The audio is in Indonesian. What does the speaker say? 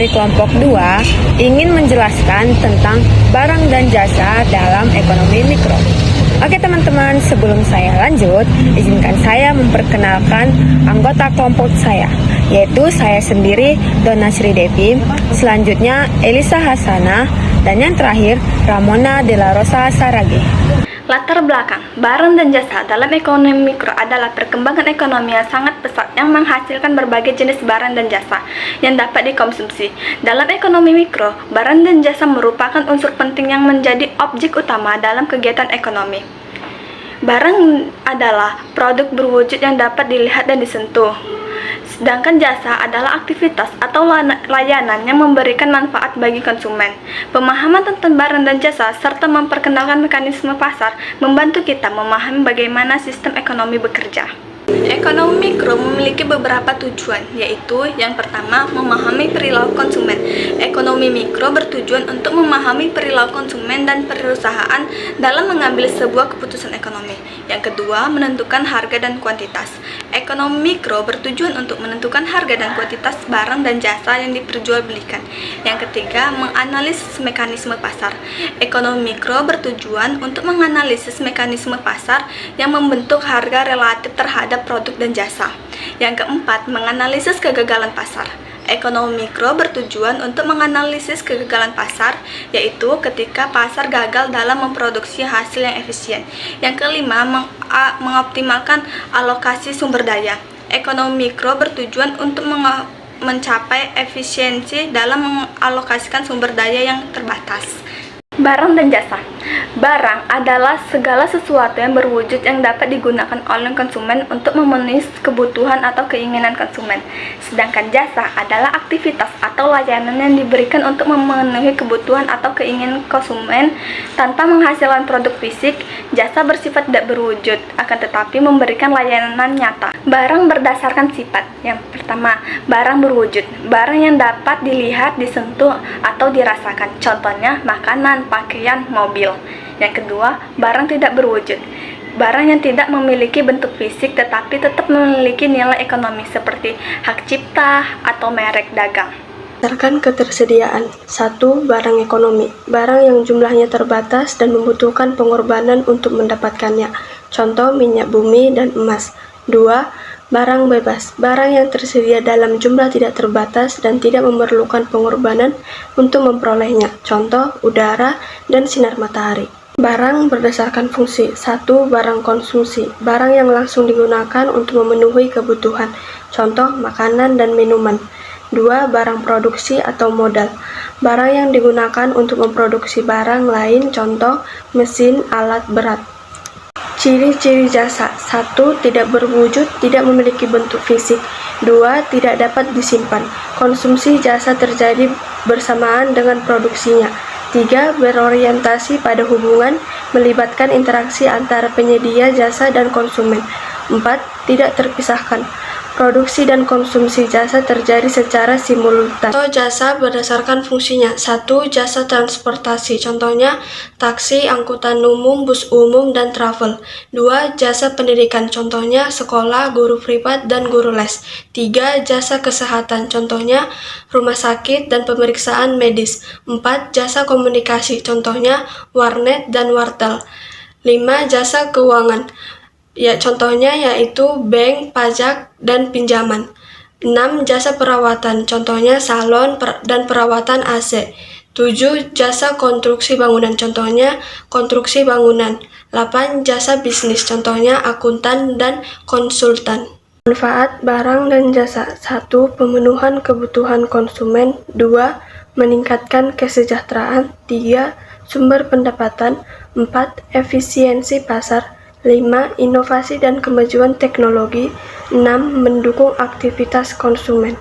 dari kelompok 2 ingin menjelaskan tentang barang dan jasa dalam ekonomi mikro. Oke teman-teman, sebelum saya lanjut, izinkan saya memperkenalkan anggota kelompok saya, yaitu saya sendiri, Donna Sri Devi, selanjutnya Elisa Hasanah, dan yang terakhir Ramona de la Rosa Saragi. Latar belakang barang dan jasa dalam ekonomi mikro adalah perkembangan ekonomi yang sangat pesat yang menghasilkan berbagai jenis barang dan jasa yang dapat dikonsumsi. Dalam ekonomi mikro, barang dan jasa merupakan unsur penting yang menjadi objek utama dalam kegiatan ekonomi. Barang adalah produk berwujud yang dapat dilihat dan disentuh. Sedangkan jasa adalah aktivitas atau layanan yang memberikan manfaat bagi konsumen. Pemahaman tentang barang dan jasa serta memperkenalkan mekanisme pasar membantu kita memahami bagaimana sistem ekonomi bekerja. Ekonomi mikro memiliki beberapa tujuan, yaitu yang pertama, memahami perilaku konsumen. Ekonomi mikro bertujuan untuk memahami perilaku konsumen dan perusahaan dalam mengambil sebuah keputusan ekonomi. Yang kedua, menentukan harga dan kuantitas. Ekonomi mikro bertujuan untuk menentukan harga dan kuantitas barang dan jasa yang diperjualbelikan. Yang ketiga, menganalisis mekanisme pasar. Ekonomi mikro bertujuan untuk menganalisis mekanisme pasar yang membentuk harga relatif terhadap produk dan jasa. Yang keempat, menganalisis kegagalan pasar. Ekonomi mikro bertujuan untuk menganalisis kegagalan pasar, yaitu ketika pasar gagal dalam memproduksi hasil yang efisien. Yang kelima, mengoptimalkan alokasi sumber daya. Ekonomi mikro bertujuan untuk mencapai efisiensi dalam mengalokasikan sumber daya yang terbatas. Barang dan jasa. Barang adalah segala sesuatu yang berwujud yang dapat digunakan oleh konsumen untuk memenuhi kebutuhan atau keinginan konsumen. Sedangkan jasa adalah aktivitas atau layanan yang diberikan untuk memenuhi kebutuhan atau keinginan konsumen tanpa menghasilkan produk fisik. Jasa bersifat tidak berwujud, akan tetapi memberikan layanan nyata. Barang berdasarkan sifat. Yang pertama, barang berwujud. Barang yang dapat dilihat, disentuh, atau dirasakan. Contohnya, makanan, pakaian, mobil. Yang kedua, barang tidak berwujud. Barang yang tidak memiliki bentuk fisik tetapi tetap memiliki nilai ekonomi seperti hak cipta atau merek dagang. Berdasarkan ketersediaan. 1. Barang ekonomi. Barang yang jumlahnya terbatas dan membutuhkan pengorbanan untuk mendapatkannya. Contoh minyak bumi dan emas. 2. Barang bebas. Barang yang tersedia dalam jumlah tidak terbatas dan tidak memerlukan pengorbanan untuk memperolehnya. Contoh udara dan sinar matahari. Barang berdasarkan fungsi. 1. Barang konsumsi. Barang yang langsung digunakan untuk memenuhi kebutuhan. Contoh makanan dan minuman. 2. Barang produksi atau modal. Barang yang digunakan untuk memproduksi barang lain. Contoh mesin, alat berat. Ciri-ciri jasa. 1. Tidak berwujud, tidak memiliki bentuk fisik. 2. Tidak dapat disimpan. Konsumsi jasa terjadi bersamaan dengan produksinya. 3. Berorientasi pada hubungan, melibatkan interaksi antara penyedia jasa dan konsumen. 4. Tidak terpisahkan. Produksi dan konsumsi jasa terjadi secara simultan. Atau jasa berdasarkan fungsinya. 1. Jasa transportasi. Contohnya taksi, angkutan umum, bus umum, dan travel. 2. Jasa pendidikan. Contohnya sekolah, guru privat, dan guru les. 3. Jasa kesehatan. Contohnya rumah sakit dan pemeriksaan medis. 4. Jasa komunikasi. Contohnya warnet dan wartel. 5. Jasa keuangan. Contohnya yaitu bank, pajak, dan pinjaman. 6. Jasa perawatan. Contohnya salon dan perawatan AC. 7. Jasa konstruksi bangunan. Contohnya konstruksi bangunan. 8. Jasa bisnis. Contohnya akuntan dan konsultan. Manfaat barang dan jasa. 1. Pemenuhan kebutuhan konsumen. 2. Meningkatkan kesejahteraan. 3. Sumber pendapatan. 4. Efisiensi pasar. 5. Inovasi dan kemajuan teknologi. 6. Mendukung aktivitas konsumen.